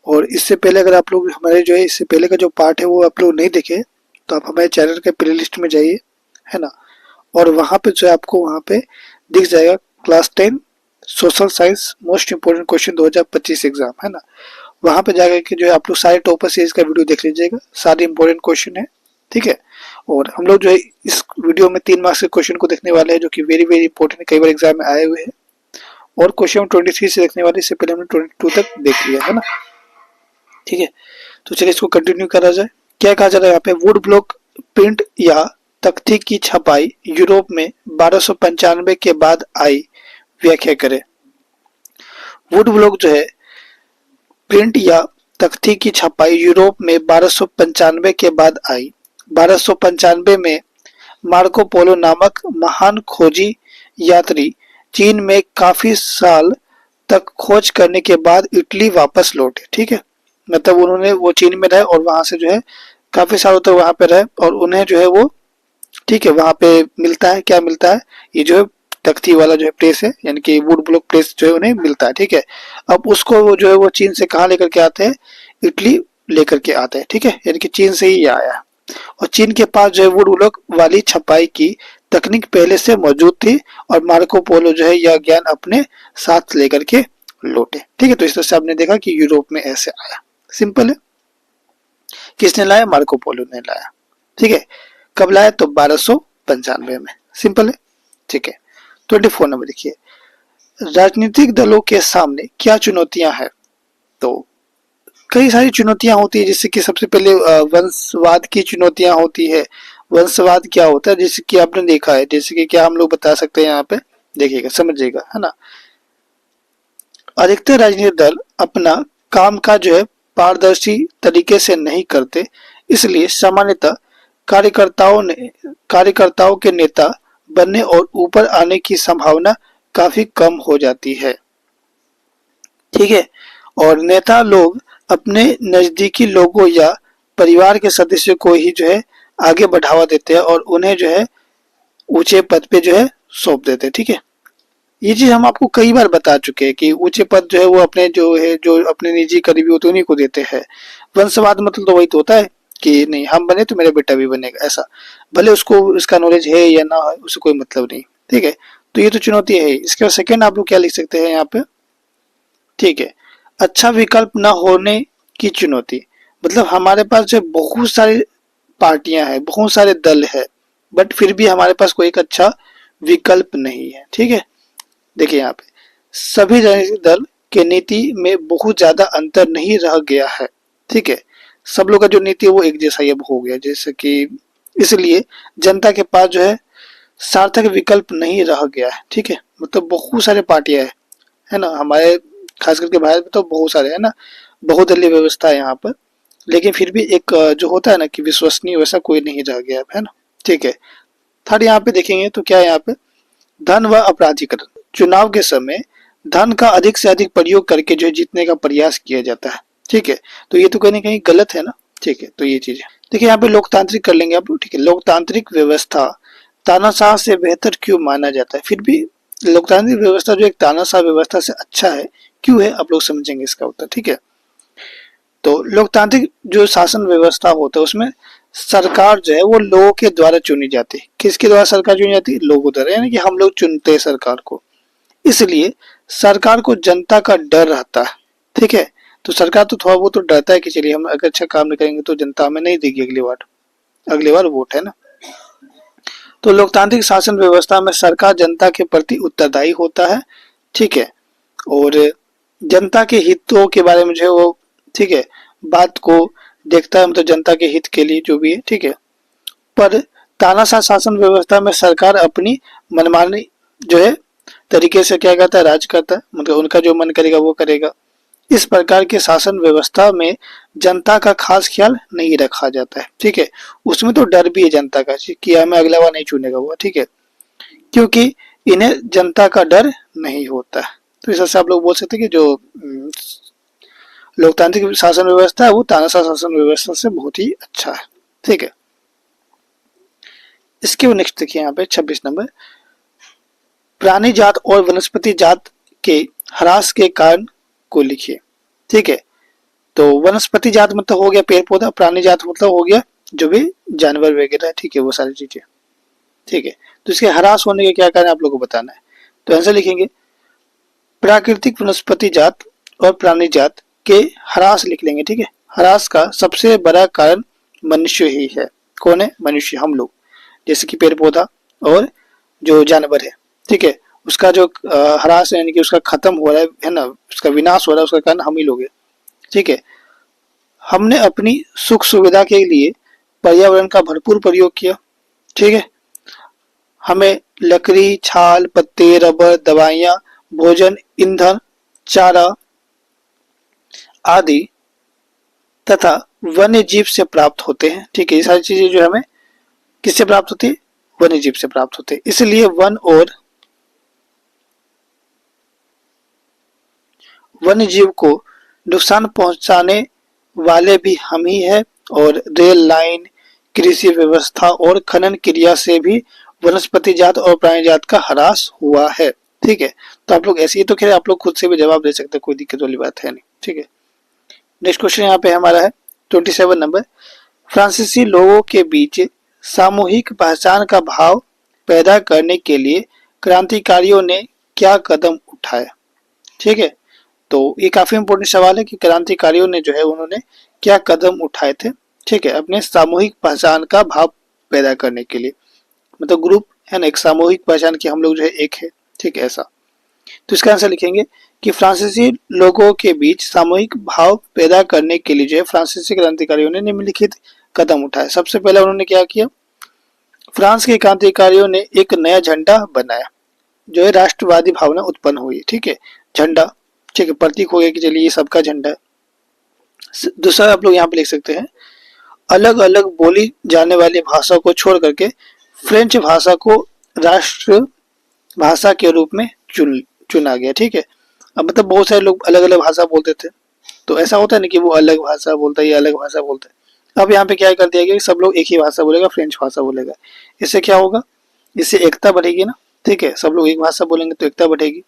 और इससे पहले अगर आप लोग हमारे जो है इससे पहले का जो पार्ट है वो आप लोग नहीं देखे तो आप हमारे चैनल के प्ले लिस्ट में जाइए, है ना, और वहाँ पे जो है आपको वहाँ पे दिख जाएगा class 10 social science most important question 2025 exam, है ना। वहाँ पे जाकर के जो है आप लोग सारे टॉपर सीरीज का वीडियो देख लीजिएगा, सारे इंपॉर्टेंट क्वेश्चन है, ठीक है। और हम लोग जो है इस वीडियो में 3 मार्क्स के क्वेश्चन को देखने वाले हैं जो कि वेरी वेरी इंपॉर्टेंट है, कई बार एग्जाम में आए हुए हैं। और क्वेश्चन 23 से देखने वाले, इससे पहले हमने 22 तक देख लिया है ना, ठीक है। तो चलिए इसको कंटिन्यू करा जाए। क्या कहा जा रहा है यहाँ पे, वुड ब्लॉक प्रिंट या तख्ती की छपाई यूरोप में 1295 के बाद आई, व्याख्या करें। वुड ब्लॉक जो है प्रिंट या तख्ती की छपाई यूरोप में 1295 के बाद आई। 1295 में मार्को पोलो नामक महान खोजी यात्री चीन में काफी साल तक खोज करने के बाद इटली वापस लौटे, ठीक है। मतलब उन्होंने वो चीन में रहे और वहां से जो है काफी सालों तक वहां पे रहे और उन्हें जो है वो, ठीक है, वहां पे मिलता है, क्या मिलता है, ये जो है तख्ती वाला जो है प्लेस है, यानी कि वुड ब्लॉक प्लेस जो है उन्हें मिलता है, ठीक है। अब उसको वो जो है वो चीन से कहाँ लेकर के आते हैं, इटली लेकर के आते हैं, ठीक है, यानी कि चीन से ही आया। और चीन के पास जो है वुड ब्लॉक वाली छपाई की तकनीक पहले से मौजूद थी और मार्को पोलो जो है यह ज्ञान अपने साथ लेकर के लौटे, ठीक है। तो इस तरह से आपने देखा कि यूरोप में ऐसे आया, सिंपल है। किसने लाया, मार्को पोलो ने लाया, ठीक है। कब लाया, तो 1295 में, सिंपल है, ठीक है। 24 नंबर देखिए, राजनीतिक दलों के सामने क्या चुनौतियां हैं। तो कई सारी चुनौतियां होती है, जैसे कि सबसे पहले वंशवाद की चुनौतियां होती है। वंशवाद क्या होता है, जैसे कि आपने देखा है, जैसे कि क्या हम लोग बता सकते हैं यहाँ पे, देखिएगा समझिएगा, है ना। अधिकतर राजनीतिक दल अपना काम का जो है पारदर्शी तरीके से नहीं करते, इसलिए सामान्यतः कार्यकर्ताओं के नेता बनने और ऊपर आने की संभावना काफी कम हो जाती है, ठीक है। और नेता लोग अपने नजदीकी लोगों या परिवार के सदस्यों को ही जो है आगे बढ़ावा देते हैं और उन्हें जो है ऊंचे पद पे जो है सौंप देते हैं, ठीक है। ये चीज हम आपको कई बार बता चुके हैं कि ऊंचे पद जो है वो अपने जो है जो अपने निजी करीबी होते हैं उन्हीं को देते हैं। वंशवाद मतलब तो वही तो होता है कि नहीं हम बने तो मेरा बेटा भी बनेगा, ऐसा, भले उसको इसका नॉलेज है या ना है उससे कोई मतलब नहीं, ठीक है। तो ये तो चुनौती है। इसके बाद सेकंड आप लोग क्या लिख सकते हैं यहाँ पे, ठीक है, अच्छा विकल्प न होने की चुनौती। मतलब हमारे पास जो बहुत सारी पार्टियां हैं, बहुत सारे दल है, बट फिर भी हमारे पास कोई एक अच्छा विकल्प नहीं है, ठीक है। देखिए यहाँ पे सभी राजनीतिक दल के नीति में बहुत ज्यादा अंतर नहीं रह गया है, ठीक है। सब लोग का जो नीति है वो एक जैसा ही अब हो गया, जैसे कि इसलिए जनता के पास जो है सार्थक विकल्प नहीं रह गया है, ठीक है। मतलब बहुत सारे पार्टियां है ना, हमारे खास करके भारत में तो बहुत सारे है ना, बहुदलीय व्यवस्था है यहाँ पर, लेकिन फिर भी एक जो होता है ना कि विश्वसनीय वैसा कोई नहीं रह गया है ना, ठीक है। थर्ड यहाँ पे देखेंगे तो क्या है यहाँ पे, धन व अपराधीकरण। चुनाव के समय धन का अधिक से अधिक प्रयोग करके जो है जीतने का प्रयास किया जाता है, ठीक है। तो ये तो कहीं ना कहीं गलत है ना, ठीक है। तो ये चीज है, देखिए यहाँ पे लोकतांत्रिक कर लेंगे आप, ठीक है। लोकतांत्रिक व्यवस्था तानाशाह से बेहतर क्यों माना जाता है, फिर भी लोकतांत्रिक व्यवस्था जो एक तानाशाह व्यवस्था से अच्छा है, क्यों है आप लोग समझेंगे इसका उत्तर, ठीक है। तो लोकतांत्रिक जो शासन व्यवस्था होता है उसमें सरकार जो है वो लोगों के द्वारा चुनी जाती है। किसके द्वारा सरकार चुनी जाती है, लोगों द्वारा, यानी कि हम लोग चुनते हैं सरकार को, इसलिए सरकार को जनता का डर रहता है, ठीक है। तो सरकार तो थोड़ा बहुत तो डरता है कि चलिए हम अगर अच्छा काम नहीं करेंगे तो जनता हमें नहीं देगी अगली बार वोट, है ना। तो लोकतांत्रिक शासन व्यवस्था में सरकार जनता के प्रति उत्तरदायी होता है, ठीक है। और जनता के हितों के बारे में जो है वो, ठीक है, बात को देखता है, मतलब जनता के हित के लिए जो भी है, ठीक है। पर तानाशाह शासन व्यवस्था में सरकार अपनी मनमानी जो है तरीके से क्या करता है, राज करता है, मतलब उनका जो मन करेगा वो करेगा। इस प्रकार के शासन व्यवस्था में जनता का खास ख्याल नहीं रखा जाता है, ठीक है। उसमें तो डर भी है जनता का कि हमें अगला बार नहीं चुनेगा वो, ठीक है, क्योंकि इन्हें जनता का डर नहीं होता है। तो इस से आप लोग बोल सकते हैं कि जो लोकतांत्रिक शासन व्यवस्था है वो तानाशाह शासन व्यवस्था से बहुत ही अच्छा है, ठीक है। इसके नेक्स्ट देखिए यहाँ पे 26 नंबर, प्राणी जात और वनस्पति जात के ह्रास के कारण को लिखिए, ठीक है। तो वनस्पति जात मतलब हो गया पेड़ पौधा, प्राणी जात मतलब हो गया जो भी जानवर वगैरह, ठीक है, वो सारी चीजें, ठीक है। तो इसके ह्रास होने के क्या कारण आप लोगों को बताना है। तो आंसर लिखेंगे प्राकृतिक वनस्पति जात और प्राणी जात के ह्रास लिख लेंगे, ठीक है। ह्रास का सबसे बड़ा कारण मनुष्य ही है। कौन है? मनुष्य, हम लोग, जैसे कि पेड़ पौधा और जो जानवर है, ठीक है। उसका जो ह्रास यानी कि उसका खत्म हो रहा है ना, उसका विनाश हो रहा है, उसका कारण हम ही लोग हैं, ठीक है। हमने अपनी सुख सुविधा के लिए पर्यावरण का भरपूर प्रयोग किया, ठीक है। हमें लकड़ी, छाल, पत्ते, रबर, दवाइयाँ, भोजन, ईंधन, चारा आदि तथा वन्य जीव से प्राप्त होते हैं, ठीक है। ये सारी चीजें जो हमें किससे प्राप्त होती है? वन्य जीव से प्राप्त होते हैं। इसलिए वन और वन्य जीव को नुकसान पहुंचाने वाले भी हम ही है। और रेल लाइन, कृषि व्यवस्था और खनन क्रिया से भी वनस्पति जात और प्राणी जात का ह्रास हुआ है, ठीक है। तो आप लोग ऐसे ही तो खैर आप लोग खुद से भी जवाब दे सकते हैं, कोई दिक्कत वाली बात है नहीं, ठीक है। नेक्स्ट क्वेश्चन यहाँ पे हमारा है 27 नंबर। फ्रांसीसी लोगों के बीच सामूहिक पहचान का भाव पैदा करने के लिए क्रांतिकारियों ने क्या कदम उठाए, ठीक है। तो ये काफी इंपॉर्टेंट सवाल है कि क्रांतिकारियों ने जो है उन्होंने क्या कदम उठाए थे, ठीक है, अपने सामूहिक पहचान का भाव पैदा करने के लिए। मतलब ग्रुप है ना, एक सामूहिक पहचान की हम लोग जो है एक है, ठीक है, ऐसा। तो इसका आंसर लिखेंगे कि फ्रांसीसी लोगों के बीच सामूहिक भाव पैदा करने के लिए जो है फ्रांसीसी क्रांतिकारियों ने निम्नलिखित कदम उठाए। सबसे पहले उन्होंने क्या किया? फ्रांस के क्रांतिकारियों ने एक नया झंडा बनाया, जो है राष्ट्रवादी भावना उत्पन्न हुई, ठीक है। झंडा, ठीक है, प्रतीक हो गया कि चलिए ये सबका झंडा है। दूसरा आप लोग यहाँ पे लिख सकते हैं, अलग अलग बोली जाने वाली भाषा को छोड़ करके फ्रेंच भाषा को राष्ट्र भाषा के रूप में चुना गया, ठीक है। अब मतलब बहुत सारे लोग अलग अलग भाषा बोलते थे, तो ऐसा होता है ना कि वो अलग भाषा बोलता है, ये अलग भाषा बोलता है। अब यहाँ पे क्या कर दिया गया कि सब लोग एक ही भाषा बोलेगा, फ्रेंच भाषा बोलेगा। इससे क्या होगा? इससे एकता बढ़ेगी ना, ठीक है, सब लोग एक भाषा बोलेंगे तो एकता बढ़ेगी।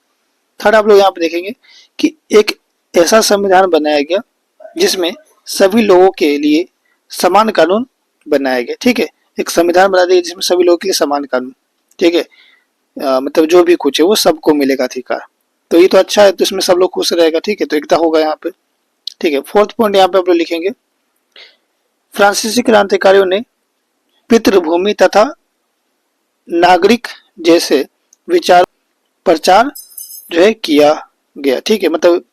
थर्ड आप लोग यहाँ पे देखेंगे कि एक ऐसा संविधान बनाया गया जिसमें सभी लोगों के लिए समान कानून बनाया गया, ठीक है। एक संविधान बना दिया जिसमें सभी लोगों के लिए समान कानून, ठीक है। मतलब जो भी कुछ है वो सबको मिलेगा अधिकार। तो ये तो अच्छा है, तो इसमें सब लोग खुश रहेगा, ठीक है, तो एकता होगा यहाँ पे, ठीक है। फोर्थ पॉइंट यहाँ पे आप लोग लिखेंगे, फ्रांसीसी क्रांतिकारियों ने पितृभूमि तथा नागरिक जैसे विचार प्रचार जो है किया गया, ठीक है। मतलब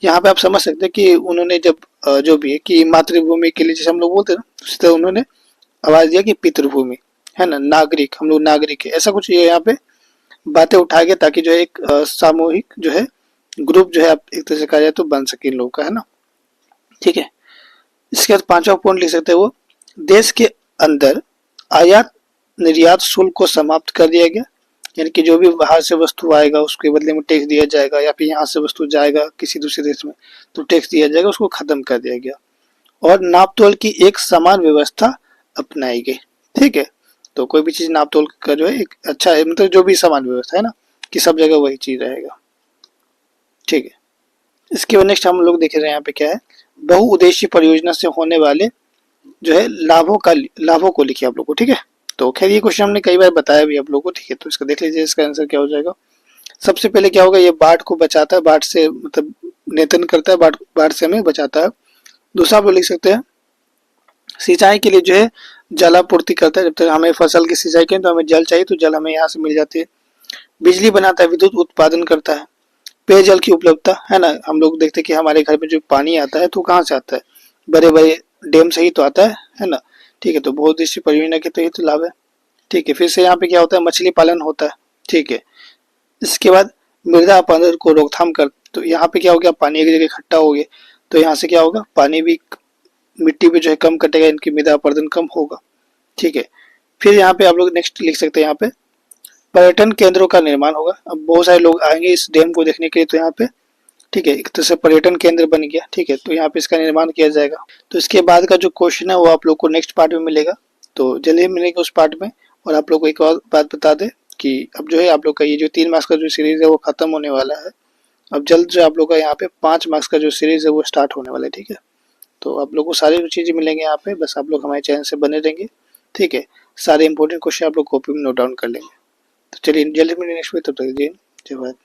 यहाँ पे आप समझ सकते हैं कि उन्होंने जब जो भी है कि मातृभूमि के लिए जैसे हम लोग बोलते हैं ना, उस तरह उन्होंने आवाज दिया कि पितृभूमि है ना, नागरिक, हम लोग नागरिक है, ऐसा कुछ ये यहाँ पे बातें उठाया गया ताकि जो है एक सामूहिक जो है ग्रुप जो है आप एक तरह से कहा जाए तो बन सके इन लोगों का, है ना, ठीक है। इसके बाद पांचवा पॉइंट लिख सकते हैं वो, देश के अंदर आयात निर्यात शुल्क को समाप्त कर दिया गया। यानी कि जो भी बाहर से वस्तु आएगा उसके बदले में टैक्स दिया जाएगा, या फिर यहाँ से वस्तु जाएगा किसी दूसरे देश में तो टैक्स दिया जाएगा, उसको खत्म कर दिया गया। और नाप तोल की एक समान व्यवस्था अपनाई गई, ठीक है। तो कोई भी चीज नाप तोल का जो है एक अच्छा है, मतलब जो भी समान व्यवस्था है ना कि सब जगह वही चीज रहेगा, ठीक है। इसके बाद नेक्स्ट हम लोग देख रहे हैं यहाँ पे क्या है, बहुउद्देशीय परियोजना से होने वाले जो है लाभों को लिखिए आप लोग को, ठीक है। तो खैर ये क्वेश्चन हमने कई बार बताया भी आप लोगों को, ठीक है। तो इसका देख लीजिए इसका आंसर क्या हो जाएगा। सबसे पहले क्या होगा, ये बाढ़ को बचाता है, बाढ़ से मतलब नियंत्रण करता है, बाढ़ से हमें बचाता है। दूसरा आप लोग लिख सकते हैं, सिंचाई के लिए जो है जलापूर्ति करता है, जब तक हमें फसल की सिंचाई करें तो हमें जल चाहिए, तो जल हमें यहाँ से मिल जाती है। बिजली बनाता है, विद्युत उत्पादन करता है। पेयजल की उपलब्धता है ना, हम लोग देखते हैं कि हमारे घर में जो पानी आता है तो कहाँ से आता है, बड़े बड़े डैम से ही तो आता है ना, ठीक है। तो बहुउद्देशीय परियोजना के तो ये तो लाभ है, ठीक है। फिर से यहाँ पे क्या होता है, मछली पालन होता है, ठीक है। इसके बाद मृदा अपरदन को रोकथाम कर, तो यहाँ पे क्या हो गया, पानी एक जगह इकट्ठा हो गया, तो यहाँ से क्या होगा, पानी भी मिट्टी पे जो है कम कटेगा, इनकी मृदा अपरदन कम होगा, ठीक है। फिर यहाँ पे आप लोग नेक्स्ट लिख सकते हैं, यहाँ पे पर्यटन केंद्रों का निर्माण होगा। अब बहुत सारे लोग आएंगे इस डैम को देखने के लिए, तो यहाँ पे ठीक है एक तरह से पर्यटन केंद्र बन गया, ठीक है। तो यहाँ पे इसका निर्माण किया जाएगा। तो इसके बाद का जो क्वेश्चन है वो आप लोग को नेक्स्ट पार्ट में मिलेगा, तो जल्दी मिलेगा उस पार्ट में। और आप लोग को एक और बात बता दें कि अब जो है आप लोग का ये जो 3 मास का जो सीरीज है वो खत्म होने वाला है। अब जल्द जो आप लोग का यहाँ पे 5 मार्क्स का जो सीरीज है वो स्टार्ट होने वाला है। ठीक है, तो आप लोग को सारी चीज़ें मिलेंगे यहाँ पे, बस आप लोग हमारे चैनल से बने रहेंगे। ठीक है, सारे इंपॉर्टेंट क्वेश्चन आप लोग कॉपी में नोट डाउन कर लेंगे। तो चलिए जल्दी मिलेंगे नेक्स्ट में, तब तक जय हिंद, जय भारत।